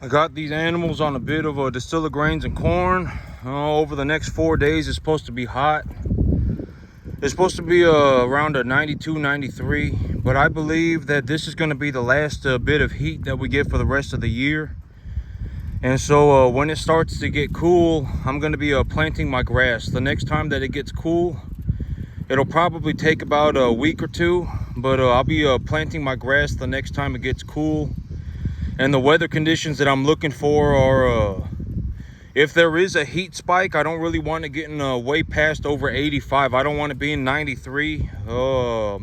I got these animals on a bit of a distiller grains and corn. Over the next 4 days, it's supposed to be hot. It's supposed to be around a 92, 93. But I believe that this is going to be the last bit of heat that we get for the rest of the year. And so when it starts to get cool, I'm going to be planting my grass. The next time that it gets cool, it'll probably take about a week or two. But I'll be planting my grass the next time it gets cool. And the weather conditions that I'm looking for are, if there is a heat spike, I don't really want it getting way past over 85. I don't want it being 93,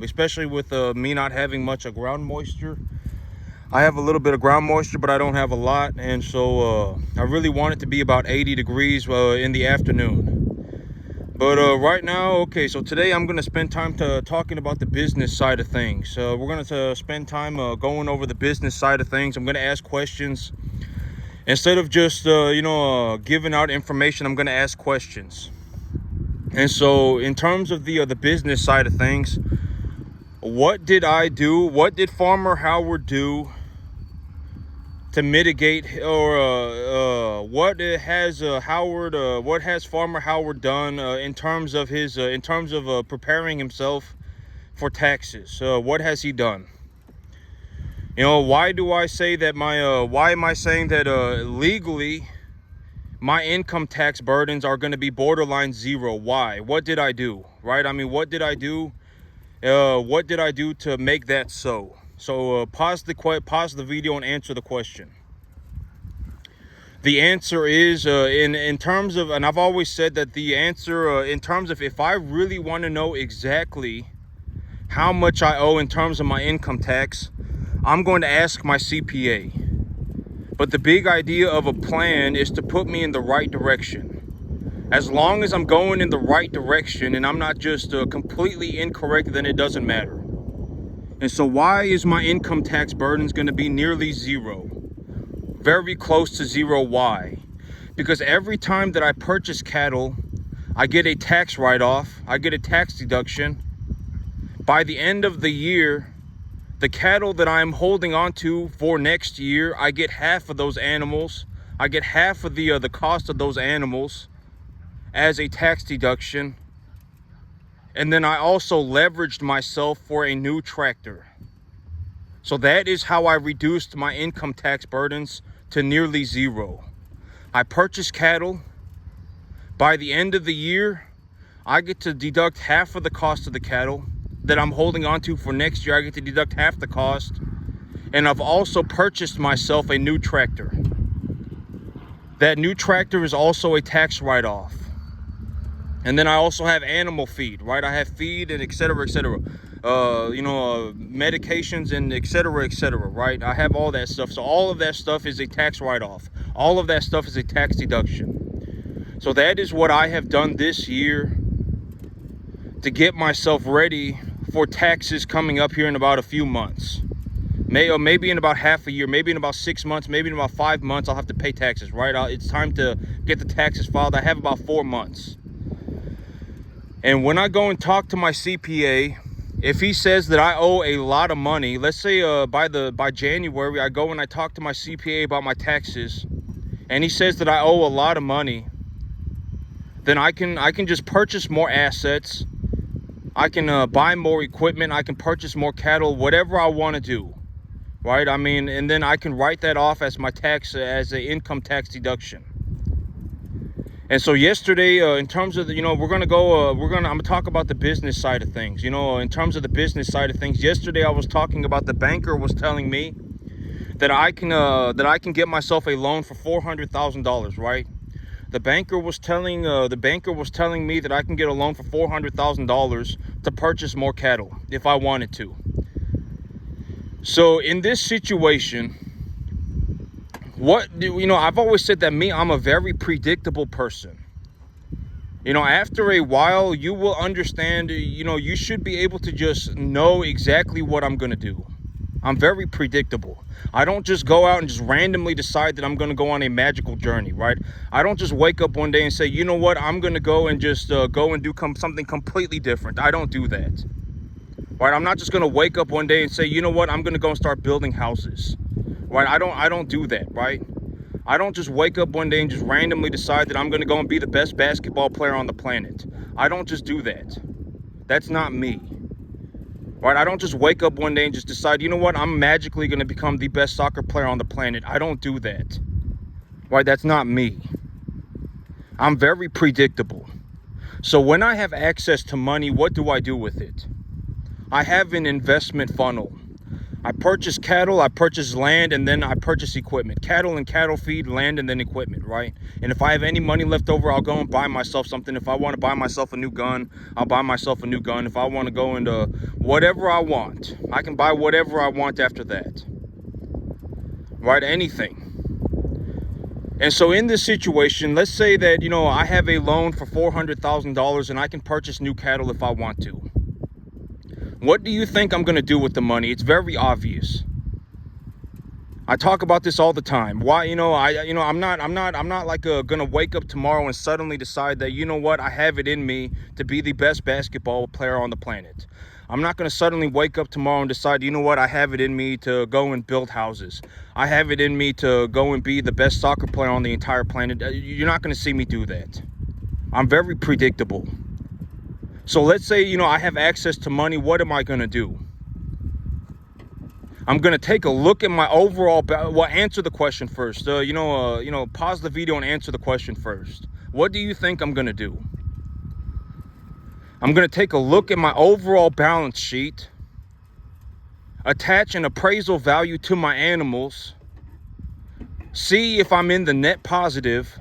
especially with me not having much of ground moisture. I have a little bit of ground moisture, but I don't have a lot. And so I really want it to be about 80 degrees in the afternoon. But right now, okay, so today I'm going to spend time talking about the business side of things. We're going to spend time going over the business side of things. I'm going to ask questions. Instead of just, giving out information, I'm going to ask questions. And so in terms of the business side of things, what did I do? What did Farmer Howard do to mitigate, or what has Farmer Howard done in terms of his preparing himself for taxes? What has he done? Why do I say that why am I saying that legally my income tax burdens are going to be borderline zero? Why? What did I do? Right? I mean, what did I do? What did I do to make that so? So pause the video and answer the question. The answer is in terms of, and I've always said that the answer in terms of, if I really want to know exactly how much I owe in terms of my income tax, I'm going to ask my CPA. But the big idea of a plan is to put me in the right direction. As long as I'm going in the right direction and I'm not just completely incorrect, then it doesn't matter. And so why is my income tax burdens going to be nearly zero? Very close to zero. Why? Because every time that I purchase cattle, I get a tax write-off, I get a tax deduction. By the end of the year, the cattle that I'm holding on to for next year, I get half of those animals. I get half of the cost of those animals as a tax deduction. And then I also leveraged myself for a new tractor. So that is how I reduced my income tax burdens to nearly zero. I purchase cattle. By the end of the year, I get to deduct half of the cost of the cattle that I'm holding on to for next year. I get to deduct half the cost. And I've also purchased myself a new tractor. That new tractor is also a tax write-off. And then I also have animal feed, right? I have feed and et cetera, medications and et cetera, right? I have all that stuff. So all of that stuff is a tax write-off. All of that stuff is a tax deduction. So that is what I have done this year to get myself ready for taxes coming up here in about a few months. Maybe in about half a year, maybe in about 6 months, maybe in about 5 months, I'll have to pay taxes, right? It's time to get the taxes filed. I have about 4 months. And when I go and talk to my CPA, if he says that I owe a lot of money, let's say by January, I go and I talk to my CPA about my taxes, and he says that I owe a lot of money, then I can just purchase more assets. I can buy more equipment. I can purchase more cattle, whatever I want to do, right? I mean, and then I can write that off as my tax, as an income tax deduction. And so yesterday, in terms of I'm gonna talk about the business side of things. In terms of the business side of things, yesterday I was talking about, the banker was telling me that I can get myself a loan for $400,000, right? The banker was telling me that I can get a loan for $400,000 to purchase more cattle if I wanted to. So in this situation, I've always said that I'm a very predictable person. After a while, you will understand, you should be able to just know exactly what I'm going to do. I'm very predictable. I don't just go out and just randomly decide that I'm going to go on a magical journey, right? I don't just wake up one day and say, you know what, I'm going to go and just go and do something completely different. I don't do that, right? I'm not just going to wake up one day and say, you know what, I'm going to go and start building houses. right? I don't do that, right? I don't just wake up one day and just randomly decide that I'm going to go and be the best basketball player on the planet. I don't just do that. That's not me. Right? I don't just wake up one day and just decide, you know what, I'm magically going to become the best soccer player on the planet. I don't do that. Right? That's not me. I'm very predictable. So when I have access to money, what do I do with it? I have an investment funnel. I purchase cattle, I purchase land, and then I purchase equipment. Cattle and cattle feed, land, and then equipment, right? And if I have any money left over, I'll go and buy myself something. If I want to buy myself a new gun, I'll buy myself a new gun. If I want to go into whatever I want, I can buy whatever I want after that. Right? Anything. And so in this situation, let's say that, you know, I have a loan for $400,000 and I can purchase new cattle if I want to. What do you think I'm going to do with the money? It's very obvious. I talk about this all the time. Why, I'm not like going to wake up tomorrow and suddenly decide that, you know what, I have it in me to be the best basketball player on the planet. I'm not going to suddenly wake up tomorrow and decide, you know what, I have it in me to go and build houses. I have it in me to go and be the best soccer player on the entire planet. You're not going to see me do that. I'm very predictable. So let's say, you know, I have access to money. What am I going to do? I'm going to take a look at my overall, answer the question first. Pause the video and answer the question first. What do you think I'm going to do? I'm going to take a look at my overall balance sheet, attach an appraisal value to my animals, see if I'm in the net positive,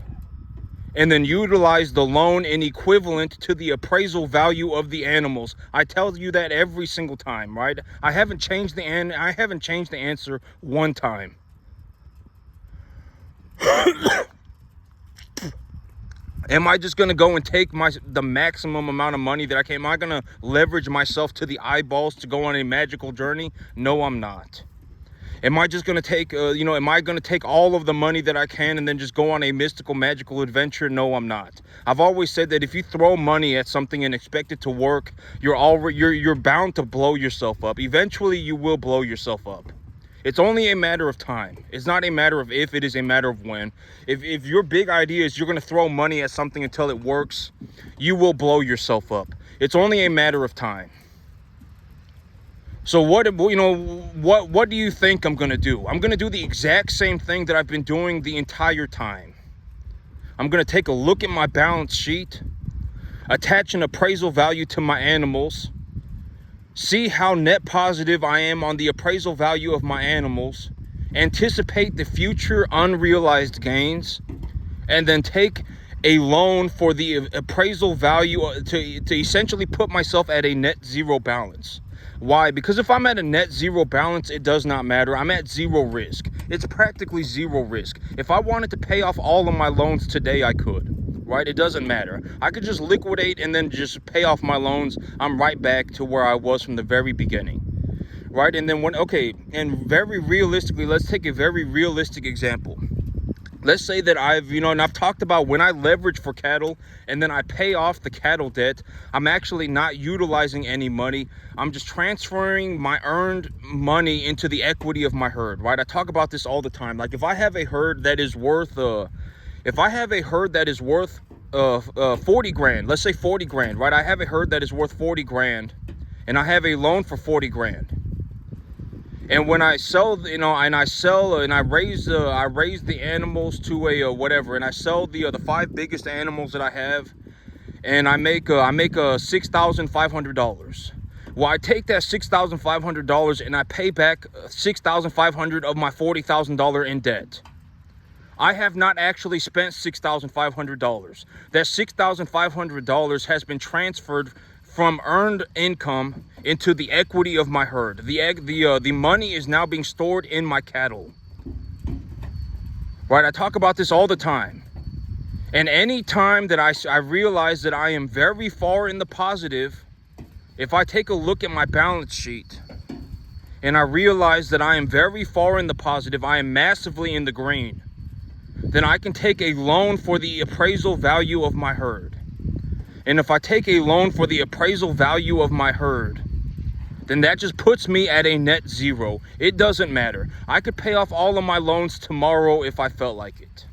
and then utilize the loan in equivalent to the appraisal value of the animals. I tell you that every single time, right? I haven't changed the answer one time. Am I just going to go and take the maximum amount of money that I can? Am I going to leverage myself to the eyeballs to go on a magical journey? No, I'm not. Am I just going to take, am I going to take all of the money that I can and then just go on a mystical, magical adventure? No, I'm not. I've always said that if you throw money at something and expect it to work, you're bound to blow yourself up. Eventually, you will blow yourself up. It's only a matter of time. It's not a matter of if, it is a matter of when. If your big idea is you're going to throw money at something until it works, you will blow yourself up. It's only a matter of time. So what do you think I'm going to do? I'm going to do the exact same thing that I've been doing the entire time. I'm going to take a look at my balance sheet, attach an appraisal value to my animals, see how net positive I am on the appraisal value of my animals, anticipate the future unrealized gains, and then take a loan for the appraisal value to essentially put myself at a net zero balance. Why? Because if I'm at a net zero balance, it does not matter. I'm at zero risk. It's practically zero risk. If I wanted to pay off all of my loans today, I could. Right? It doesn't matter. I could just liquidate and then just pay off my loans. I'm right back to where I was from the very beginning. Right? And then and very realistically, let's take a very realistic example. Let's say that I've talked about when I leverage for cattle and then I pay off the cattle debt, I'm actually not utilizing any money. I'm just transferring my earned money into the equity of my herd, right? I talk about this all the time. Like if I have a herd that is worth 40 grand, let's say 40 grand, right? I have a herd that is worth 40 grand and I have a loan for 40 grand. And when I sell, and I raise the animals to a whatever, and I sell the 5 biggest animals that I have, and I make $6,500. Well, I take that $6,500 and I pay back $6,500 of my $40,000 in debt. I have not actually spent $6,500. That $6,500 has been transferred from earned income into the equity of my herd. The money is now being stored in my cattle. Right? I talk about this all the time. And any time that I realize that I am very far in the positive, if I take a look at my balance sheet and I realize that I am very far in the positive, I am massively in the green, then I can take a loan for the appraisal value of my herd. And if I take a loan for the appraisal value of my herd, then that just puts me at a net zero. It doesn't matter. I could pay off all of my loans tomorrow if I felt like it.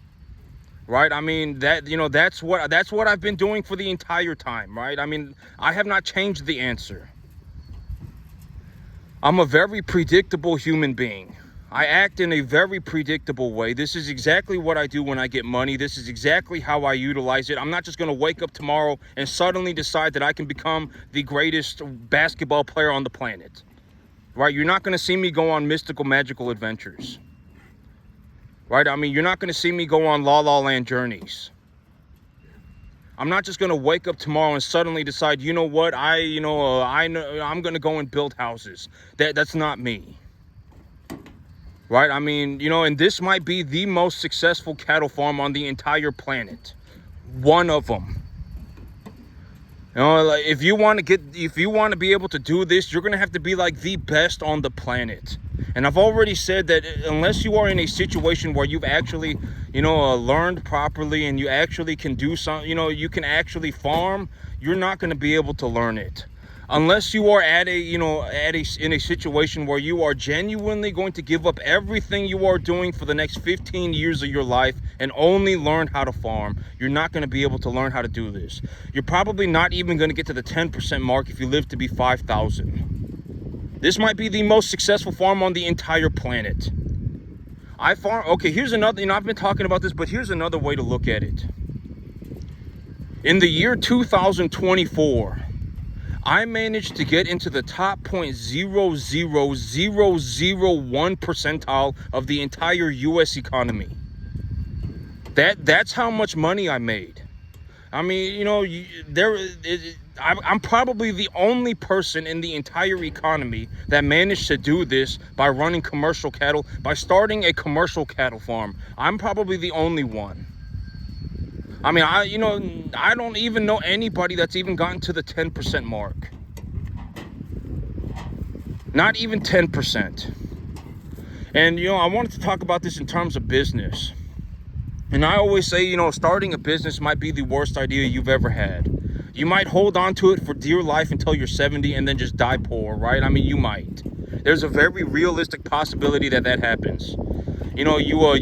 Right? I mean, that's what I've been doing for the entire time, right? I mean, I have not changed the answer. I'm a very predictable human being. I act in a very predictable way. This is exactly what I do when I get money. This is exactly how I utilize it. I'm not just going to wake up tomorrow and suddenly decide that I can become the greatest basketball player on the planet. Right? You're not going to see me go on mystical, magical adventures. Right? I mean, you're not going to see me go on La La Land journeys. I'm not just going to wake up tomorrow and suddenly decide, you know what, I'm going to go and build houses. That's not me. Right? I mean, and this might be the most successful cattle farm on the entire planet. One of them. Like, if you want to be able to do this, you're going to have to be like the best on the planet. And I've already said that unless you are in a situation where you've actually, learned properly and you actually can do something, you can actually farm, you're not going to be able to learn it. Unless you are in a situation where you are genuinely going to give up everything you are doing for the next 15 years of your life and only learn how to farm, you're not going to be able to learn how to do this. You're probably not even going to get to the 10% mark if you live to be 5,000. This might be the most successful farm on the entire planet. Here's another, I've been talking about this, but here's another way to look at it. In the year 2024, I managed to get into the top 0.00001 percentile of the entire U.S. economy. That's how much money I made. I mean, I'm probably the only person in the entire economy that managed to do this by running commercial cattle, by starting a commercial cattle farm. I'm probably the only one. I mean, I don't even know anybody that's even gotten to the 10% mark. Not even 10%. And, I wanted to talk about this in terms of business. And I always say, starting a business might be the worst idea you've ever had. You might hold on to it for dear life until you're 70 and then just die poor, right? I mean, you might. There's a very realistic possibility that happens. You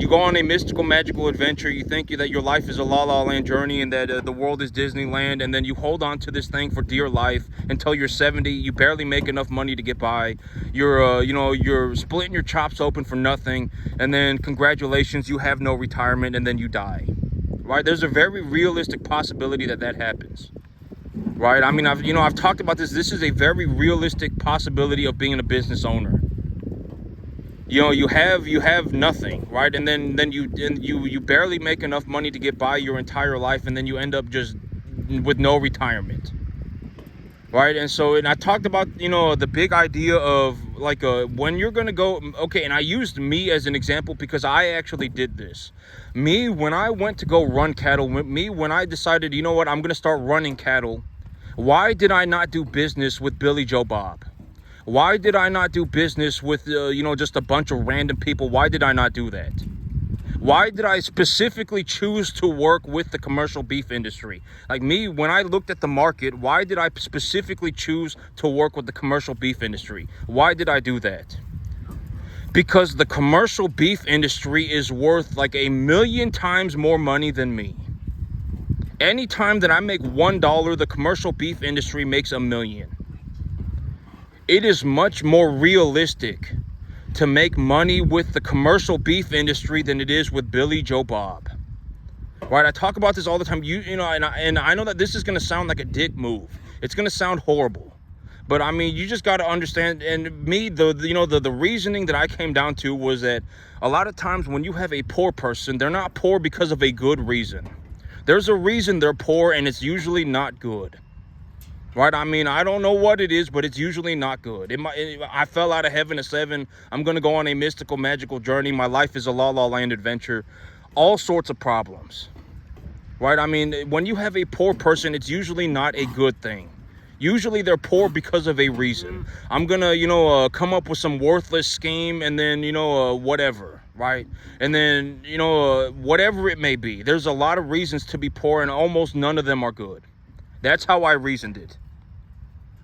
go on a mystical, magical adventure. You think that your life is a La La Land journey and that the world is Disneyland. And then you hold on to this thing for dear life until you're 70. You barely make enough money to get by. You're splitting your chops open for nothing. And then congratulations, you have no retirement and then you die. Right? There's a very realistic possibility that happens. Right? I mean, I've talked about this. This is a very realistic possibility of being a business owner. You have nothing, right? And then you barely make enough money to get by your entire life, and then you end up just with no retirement, right? And I talked about the big idea of like when you're gonna go. Okay, and I used me as an example because I actually did this. Me, when I went to go run cattle, when I decided, I'm gonna start running cattle. Why did I not do business with Billy Joe Bob? Why did I not do business with, just a bunch of random people? Why did I not do that? Why did I specifically choose to work with the commercial beef industry? Like me, when I looked at the market, why did I specifically choose to work with the commercial beef industry? Why did I do that? Because the commercial beef industry is worth like 1,000,000 times more money than me. Anytime that I make $1, the commercial beef industry makes 1,000,000. It is much more realistic to make money with the commercial beef industry than it is with Billy Joe Bob. Right? I talk about this all the time. And I know that this is going to sound like a dick move. It's going to sound horrible. But I mean, you just got to understand. And me, the reasoning that I came down to was that a lot of times when you have a poor person, they're not poor because of a good reason. There's a reason they're poor, and it's usually not good. Right? I mean, I don't know what it is, but it's usually not good. I fell out of heaven at 7. I'm going to go on a mystical, magical journey. My life is a La La Land adventure. All sorts of problems. Right? I mean, when you have a poor person, it's usually not a good thing. Usually they're poor because of a reason. I'm going to, come up with some worthless scheme and then, whatever. Right? And then, whatever it may be. There's a lot of reasons to be poor and almost none of them are good. That's how I reasoned it.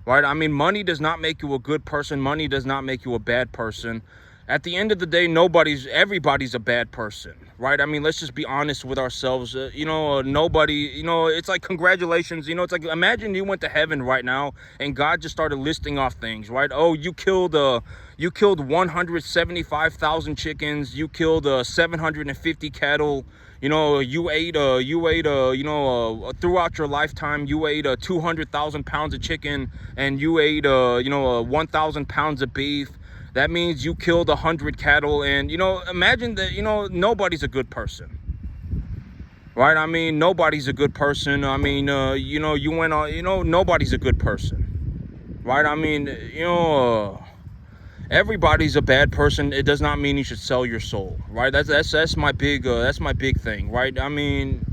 right? I mean, money does not make you a good person. Money does not make you a bad person. At the end of the day, everybody's a bad person, right? I mean, let's just be honest with ourselves. Nobody, it's like, congratulations. It's like, imagine you went to heaven right now and God just started listing off things, right? Oh, you killed 175,000 chickens. You killed 750 cattle. You ate throughout your lifetime, you ate 200,000 pounds of chicken, and you ate 1,000 pounds of beef. That means you killed 100 cattle. And imagine that. Nobody's a good person, right? I mean, nobody's a good person. I mean, you went on. Nobody's a good person, right? I mean, everybody's a bad person. It does not mean you should sell your soul, right? That's my big thing, right? I mean,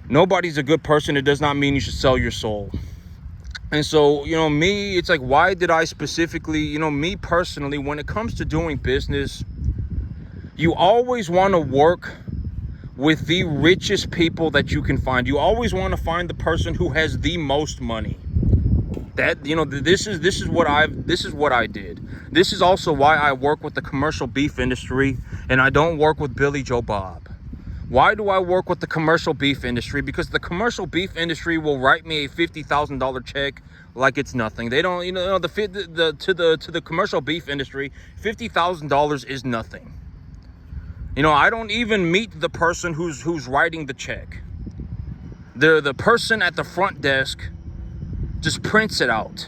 nobody's a good person. It does not mean you should sell your soul. And so, me, it's like, why did I specifically, me personally, when it comes to doing business, you always want to work with the richest people that you can find. You always want to find the person who has the most money. That, this is what I did. This is also why I work with the commercial beef industry and I don't work with Billy Joe Bob. Why do I work with the commercial beef industry? Because the commercial beef industry will write me a $50,000 check like it's nothing. They don't, to the commercial beef industry, $50,000 is nothing. I don't even meet the person who's writing the check. The person at the front desk just prints it out,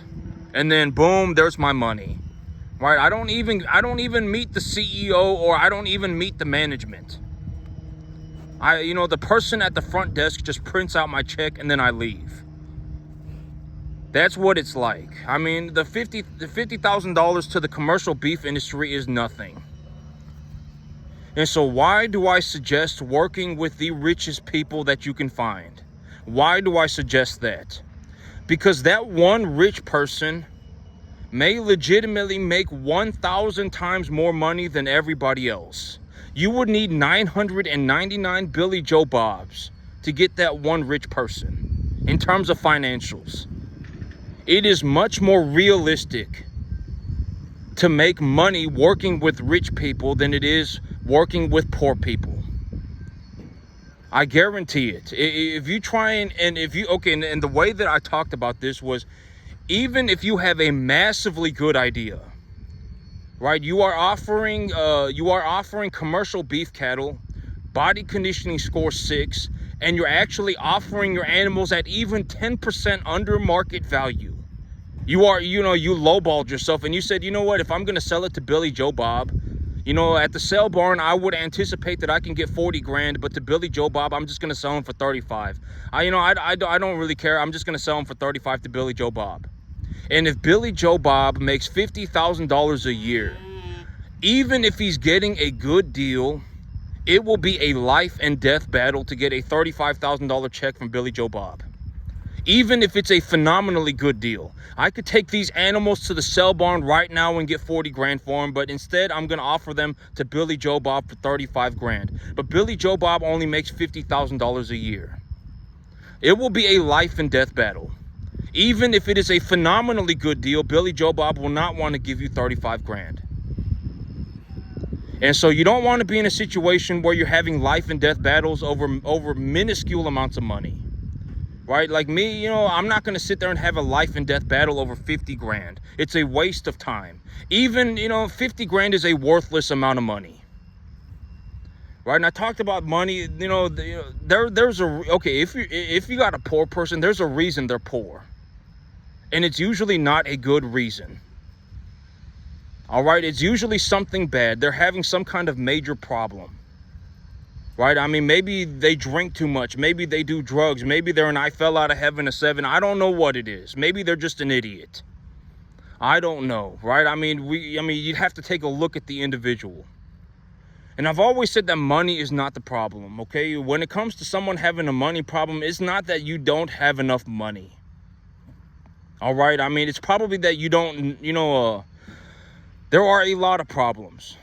and then boom, there's my money. Right? I don't even meet the CEO, or I don't even meet the management. The person at the front desk just prints out my check and then I leave. That's what it's like. I mean, the $50,000 to the commercial beef industry is nothing. And so why do I suggest working with the richest people that you can find? Why do I suggest that? Because that one rich person may legitimately make 1,000 times more money than everybody else. You would need 999 Billy Joe Bobs to get that one rich person in terms of financials. It is much more realistic to make money working with rich people than it is working with poor people. I guarantee it. If you try and the way that I talked about this was, even if you have a massively good idea, right? You are offering commercial beef cattle, body conditioning score 6, and you're actually offering your animals at even 10% under market value. You lowballed yourself and you said, you know what, if I'm going to sell it to Billy Joe Bob, at the sale barn, I would anticipate that I can get 40 grand, but to Billy Joe Bob, I'm just going to sell him for 35. I don't really care. I'm just going to sell him for 35 to Billy Joe Bob. And if Billy Joe Bob makes $50,000 a year, even if he's getting a good deal, it will be a life and death battle to get a $35,000 check from Billy Joe Bob. Even if it's a phenomenally good deal. I could take these animals to the sale barn right now and get 40 grand for them, but instead I'm going to offer them to Billy Joe Bob for 35 grand. But Billy Joe Bob only makes $50,000 a year. It will be a life and death battle. Even if it is a phenomenally good deal, Billy Joe Bob will not want to give you 35 grand. And so you don't want to be in a situation where you're having life and death battles over minuscule amounts of money. Right? Like me, I'm not going to sit there and have a life and death battle over 50 grand. It's a waste of time. Even, 50 grand is a worthless amount of money. Right? And I talked about money, if you got a poor person, there's a reason they're poor. And it's usually not a good reason. All right? It's usually something bad. They're having some kind of major problem. Right? I mean, maybe they drink too much. Maybe they do drugs. Maybe they're an I fell out of heaven a 7. I don't know what it is. Maybe they're just an idiot. I don't know. Right? I mean, you'd have to take a look at the individual. And I've always said that money is not the problem. Okay? When it comes to someone having a money problem, it's not that you don't have enough money. All right? I mean, it's probably that you don't, there are a lot of problems.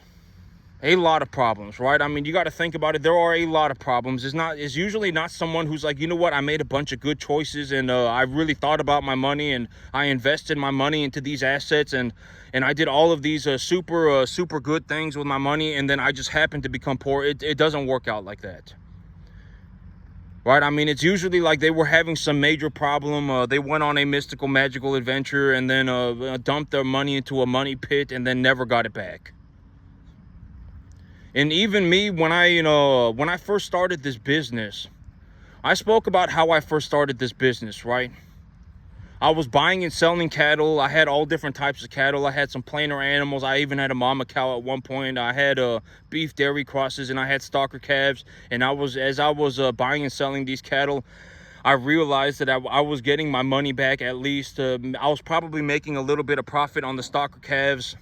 A lot of problems, right? I mean, you got to think about it. There are a lot of problems. It's usually not someone who's like, you know what, I made a bunch of good choices, and I really thought about my money, and I invested my money into these assets, and I did all of these super good things with my money, and then I just happened to become poor. It doesn't work out like that. Right? I mean, it's usually like they were having some major problem. They went on a mystical, magical adventure, and then dumped their money into a money pit, and then never got it back. And even me, when I first started this business, I spoke about how I first started this business, right? I was buying and selling cattle. I had all different types of cattle. I had some plainer animals. I even had a mama cow at one point. I had beef dairy crosses, and I had stalker calves. And as I was buying and selling these cattle, I realized that I was getting my money back. At least I was probably making a little bit of profit on the stalker calves.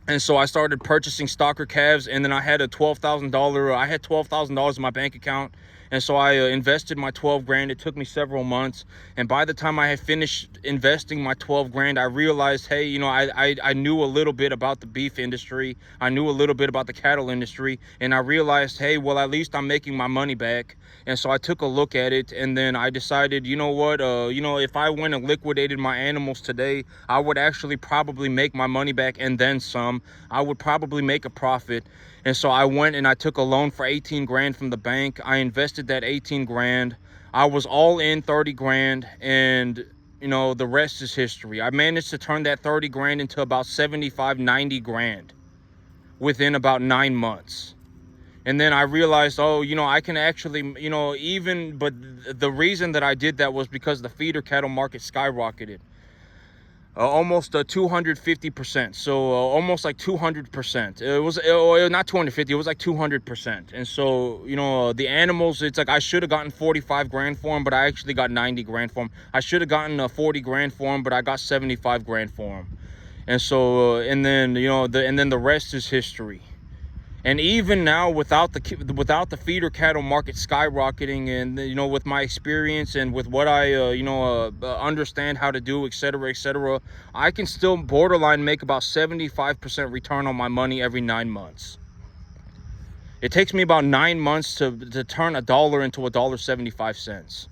And so I started purchasing stalker calves, and then I had $12,000 in my bank account. And so I invested my 12 grand. It took me several months. And by the time I had finished investing my 12 grand, I realized, hey, I knew a little bit about the beef industry. I knew a little bit about the cattle industry. And I realized, hey, well, at least I'm making my money back. And so I took a look at it, and then I decided, you know what, if I went and liquidated my animals today, I would actually probably make my money back and then some. I would probably make a profit. And so I went and I took a loan for 18 grand from the bank. I invested that 18 grand. I was all in 30 grand, and the rest is history. I managed to turn that 30 grand into about 75, 90 grand within about 9 months. And then I realized, I can actually, but the reason that I did that was because the feeder cattle market skyrocketed. Almost 250%. So almost like 200%. It was not 250, it was like 200%. And so, the animals, it's like I should have gotten 45 grand for them, but I actually got 90 grand for them. I should have gotten 40 grand for them, but I got 75 grand for them. And so, and then the rest is history. And even now, without the feeder cattle market skyrocketing, and with my experience and with what I understand how to do, etc., I can still borderline make about 75% return on my money every 9 months. It takes me about 9 months to turn $1 into $1.75.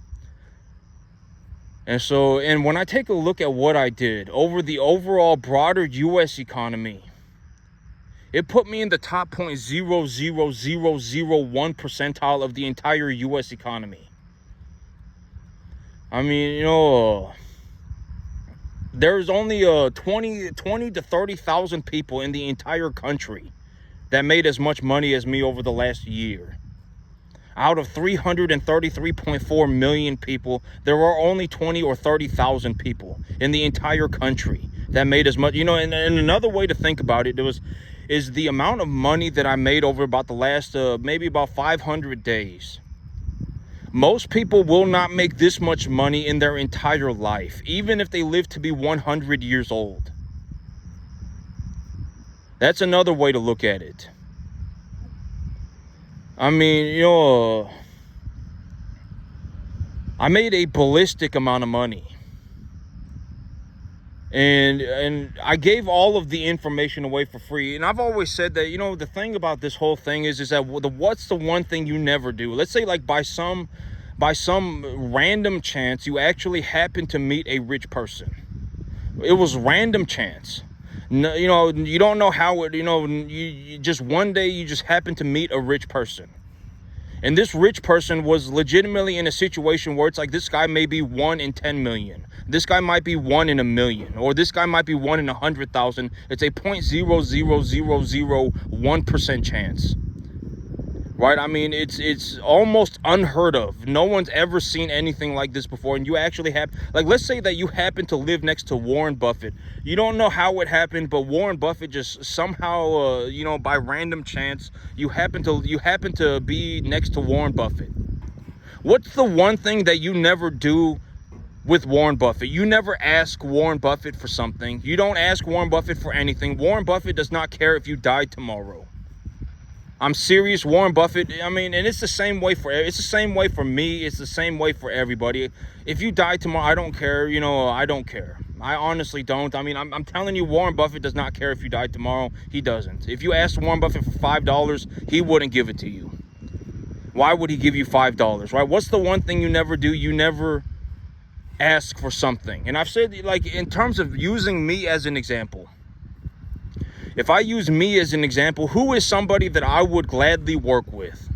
And when I take a look at what I did over the overall broader U.S. economy, it put me in the top 0.00001 percentile of the entire U.S. economy. I mean, there's only 20 to 30,000 people in the entire country that made as much money as me over the last year. Out of 333.4 million people, there are only 20 or 30,000 people in the entire country that made as much. And another way to think about it is the amount of money that I made over about the last maybe about 500 days. Most people will not make this much money in their entire life, even if they live to be 100 years old. That's another way to look at it. I mean, I made a ballistic amount of money. And I gave all of the information away for free. And I've always said that, the thing about this whole thing is that what's the one thing you never do? Let's say like by some random chance, you actually happen to meet a rich person. It was random chance. No, you don't know how it, you just one day you just happen to meet a rich person. And this rich person was legitimately in a situation where it's like this guy may be 1 in 10 million. This guy might be 1 in a million, or this guy might be 1 in 100,000. It's a 0.00001% chance. Right? I mean, it's almost unheard of. No one's ever seen anything like this before. And you actually have, like, let's say that you happen to live next to Warren Buffett. You don't know how it happened, but Warren Buffett just somehow, by random chance, you happen to be next to Warren Buffett. What's the one thing that you never do with Warren Buffett? You never ask Warren Buffett for something. You don't ask Warren Buffett for anything. Warren Buffett does not care if you die tomorrow. I'm serious. Warren Buffett, I mean, and it's the same way for me. It's the same way for everybody. If you die tomorrow, I don't care. I don't care. I honestly don't. I mean, I'm telling you, Warren Buffett does not care if you die tomorrow. He doesn't. If you asked Warren Buffett for $5, he wouldn't give it to you. Why would he give you $5, right? What's the one thing you never do? You never ask for something. And I've said, like, in terms of using me as an example, if I use me as an example, who is somebody that I would gladly work with?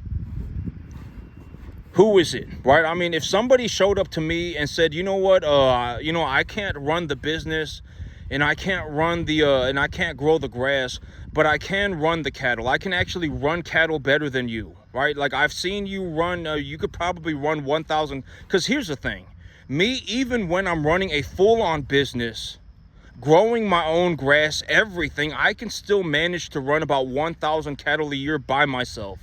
Who is it, right? I mean, if somebody showed up to me and said, you know what, I can't run the business, and I can't run and I can't grow the grass, but I can run the cattle. I can actually run cattle better than you, right? Like, I've seen you run, you could probably run 1,000, because here's the thing. Me, even when I'm running a full-on business, growing my own grass, everything, I can still manage to run about 1,000 cattle a year by myself.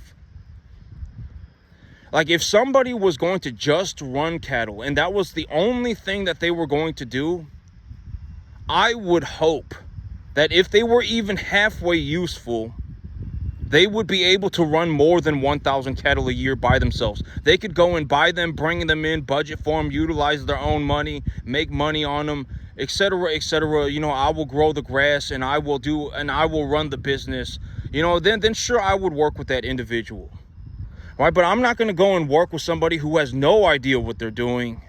Like, if somebody was going to just run cattle and that was the only thing that they were going to do, I would hope that if they were even halfway useful, they would be able to run more than 1,000 cattle a year by themselves. They could go and buy them, bring them in, budget for them, utilize their own money, make money on them, etc., etc. You know, I will grow the grass and I will run the business. You know, then sure, I would work with that individual. Right? But I'm not going to go and work with somebody who has no idea what they're doing.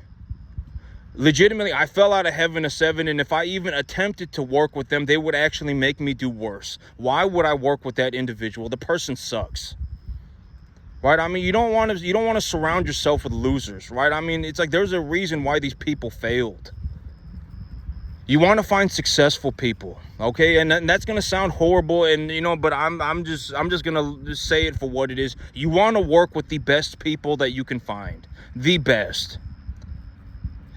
Legitimately, I fell out of heaven a 7, and if I even attempted to work with them, they would actually make me do worse. Why would I work with that individual? The person sucks. Right? I mean, you don't want to surround yourself with losers, right? I mean, it's like there's a reason why these people failed. You want to find successful people, okay? And that's going to sound horrible, and but I'm just going to say it for what it is. You want to work with the best people that you can find. The best.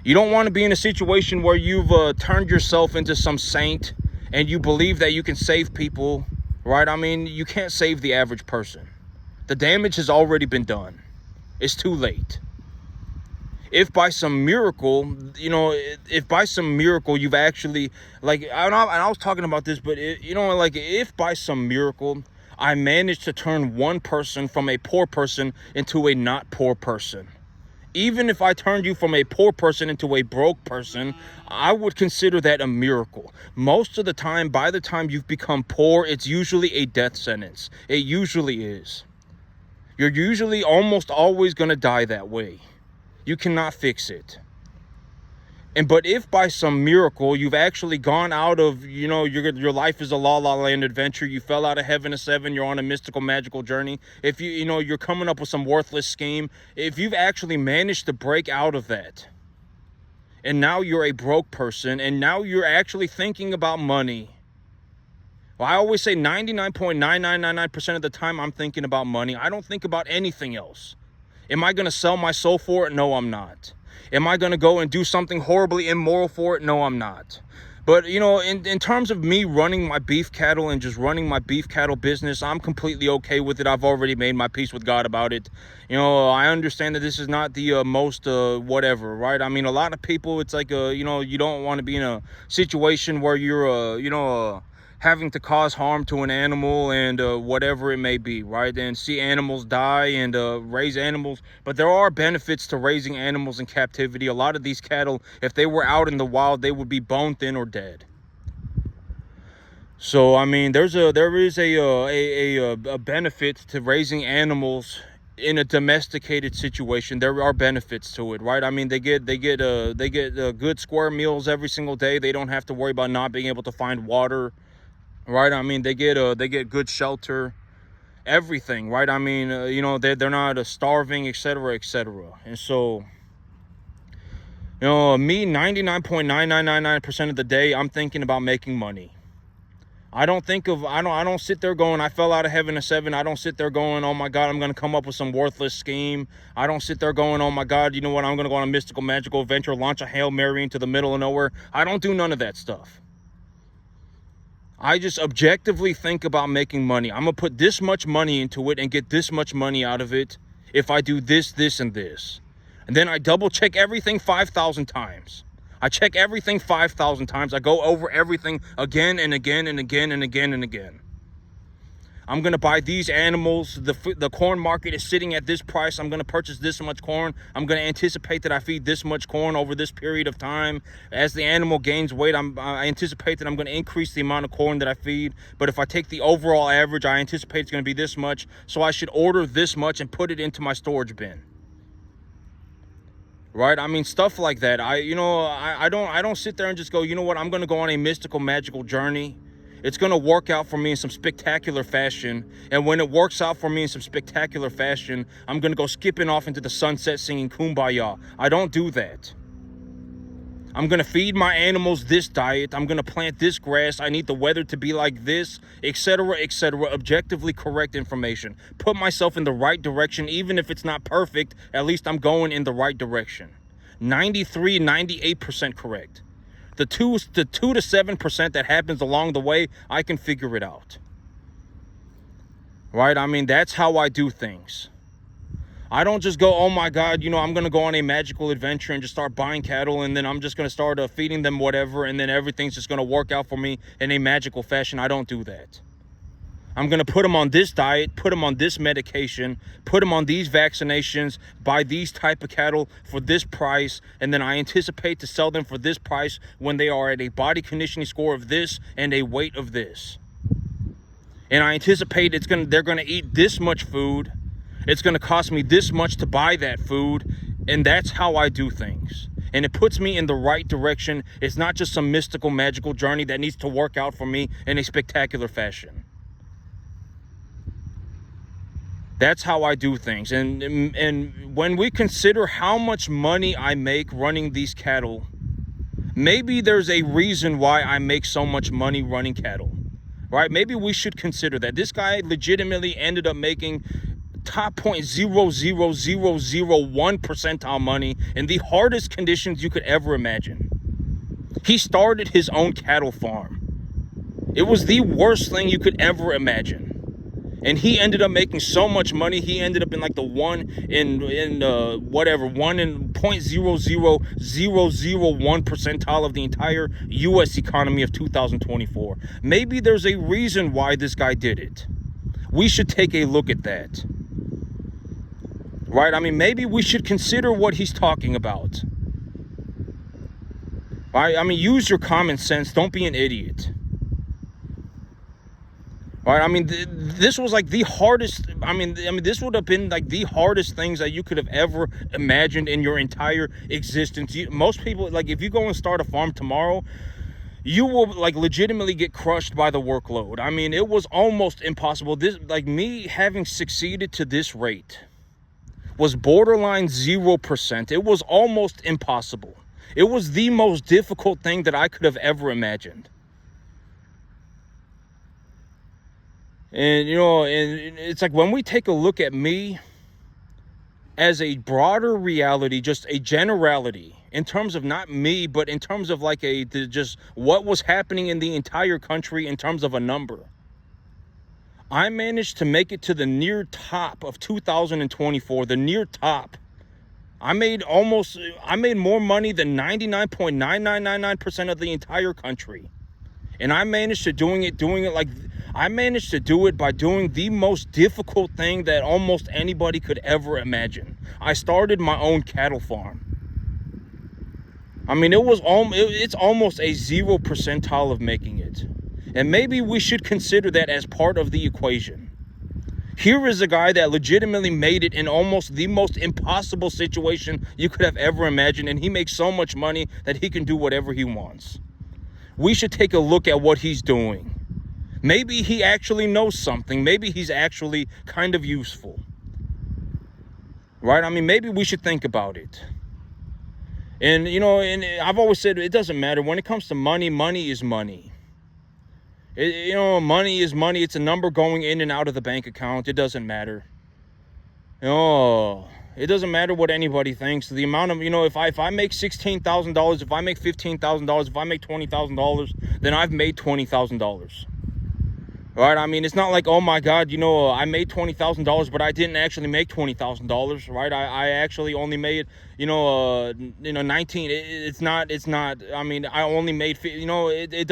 You don't want to be in a situation where you've turned yourself into some saint and you believe that you can save people, right? I mean, you can't save the average person. The damage has already been done. It's too late. If by some miracle, you've actually, like, and I was talking about this, but if by some miracle I managed to turn one person from a poor person into a not poor person, even if I turned you from a poor person into a broke person, I would consider that a miracle. Most of the time, by the time you've become poor, it's usually a death sentence. It usually is. You're usually almost always going to die that way. You cannot fix it. But if by some miracle you've actually gone out of, your life is a La La Land adventure, you fell out of heaven a 7, you're on a mystical, magical journey, if you're coming up with some worthless scheme, if you've actually managed to break out of that, and now you're a broke person, and now you're actually thinking about money. Well, I always say 99.9999% of the time I'm thinking about money. I don't think about anything else. Am I going to sell my soul for it? No, I'm not. Am I going to go and do something horribly immoral for it? No, I'm not. But, in terms of me running my beef cattle and just running my beef cattle business, I'm completely okay with it. I've already made my peace with God about it. I understand that this is not the most whatever, right? I mean, a lot of people, it's like, you don't want to be in a situation where you're, having to cause harm to an animal and whatever it may be, right? And see animals die and raise animals. But there are benefits to raising animals in captivity. A lot of these cattle, if they were out in the wild, they would be bone thin or dead. So, I mean, there is a benefit to raising animals in a domesticated situation. There are benefits to it, right? I mean, they get good square meals every single day. They don't have to worry about not being able to find water. Right, I mean, they get good shelter, everything, right? I mean, they're not starving, etc., etc. And so, me, 99.9999% of the day, I'm thinking about making money. I don't sit there going, I fell out of heaven a 7. I don't sit there going, oh my God, I'm going to come up with some worthless scheme. I don't sit there going, oh my God, you know what, I'm going to go on a mystical, magical adventure, launch a Hail Mary into the middle of nowhere. I don't do none of that stuff. I just objectively think about making money. I'm going to put this much money into it and get this much money out of it if I do this, this, and this. And then I double check everything 5,000 times. I check everything 5,000 times. I go over everything again and again and again and again and again. I'm going to buy these animals. The corn market is sitting at this price. I'm going to purchase this much corn. I'm going to anticipate that I feed this much corn over this period of time. As the animal gains weight, I anticipate that I'm going to increase the amount of corn that I feed. But if I take the overall average, I anticipate it's going to be this much. So I should order this much and put it into my storage bin. Right? I mean, stuff like that. I don't sit there and just go, you know what, I'm going to go on a mystical, magical journey. It's going to work out for me in some spectacular fashion. And when it works out for me in some spectacular fashion, I'm going to go skipping off into the sunset singing Kumbaya. I don't do that. I'm going to feed my animals this diet. I'm going to plant this grass. I need the weather to be like this, etc., etc. Objectively correct information. Put myself in the right direction. Even if it's not perfect, at least I'm going in the right direction. 93, 98% correct. The 2 to 7% that happens along the way, I can figure it out. Right? I mean, that's how I do things. I don't just go, oh my God, I'm going to go on a magical adventure and just start buying cattle, and then I'm just going to start feeding them whatever, and then everything's just going to work out for me in a magical fashion. I don't do that. I'm going to put them on this diet, put them on this medication, put them on these vaccinations, buy these type of cattle for this price, and then I anticipate to sell them for this price when they are at a body conditioning score of this and a weight of this. And I anticipate they're going to eat this much food. It's going to cost me this much to buy that food, and that's how I do things. And it puts me in the right direction. It's not just some mystical, magical journey that needs to work out for me in a spectacular fashion. That's how I do things. And when we consider how much money I make running these cattle, maybe there's a reason why I make so much money running cattle, right? Maybe we should consider that. This guy legitimately ended up making top 0.00001 percentile money in the hardest conditions you could ever imagine. He started his own cattle farm. It was the worst thing you could ever imagine. And he ended up making so much money. He ended up in like the 0.00001 percentile of the entire U.S. economy of 2024. Maybe there's a reason why this guy did it. We should take a look at that. Right? I mean, maybe we should consider what he's talking about. Right? I mean, use your common sense. Don't be an idiot. Right? I mean, this was like the hardest. I mean, this would have been like the hardest things that you could have ever imagined in your entire existence. Most people, like, if you go and start a farm tomorrow, you will like legitimately get crushed by the workload. I mean, it was almost impossible. This, like, me having succeeded to this rate was borderline 0%. It was almost impossible. It was the most difficult thing that I could have ever imagined. And, and it's like when we take a look at me as a broader reality, just a generality, in terms of not me, but in terms of like just what was happening in the entire country in terms of a number. I managed to make it to the near top of 2024, the near top. I made more money than 99.9999% of the entire country. And I managed to I managed to do it by doing the most difficult thing that almost anybody could ever imagine. I started my own cattle farm. I mean, it's almost a 0 percentile of making it. And maybe we should consider that as part of the equation. Here is a guy that legitimately made it in almost the most impossible situation you could have ever imagined, and he makes so much money that he can do whatever he wants. We should take a look at what he's doing. Maybe he actually knows something. Maybe he's actually kind of useful. Right? I mean, maybe we should think about it. And, and I've always said it doesn't matter. When it comes to money, money is money. Money is money. It's a number going in and out of the bank account. It doesn't matter. It doesn't matter what anybody thinks. The amount of, if I make $16,000, if I make $15,000, if I make $20,000, then I've made $20,000. right? I mean, it's not like, oh my God, you know, I made $20,000, but I didn't actually make $20,000, right? I actually only made, 19. It's not. I mean, I only made, it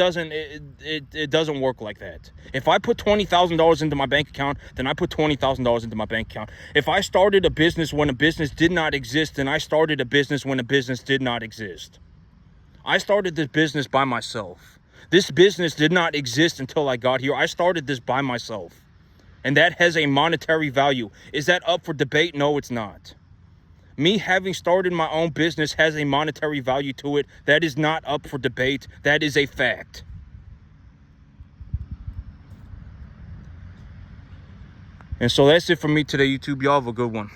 doesn't work like that. If I put $20,000 into my bank account, then I put $20,000 into my bank account. If I started a business when a business did not exist, then I started a business when a business did not exist. I started this business by myself. This business did not exist until I got here. I started this by myself. And that has a monetary value. Is that up for debate? No, it's not. Me having started my own business has a monetary value to it. That is not up for debate. That is a fact. And so that's it for me today, YouTube. Y'all have a good one.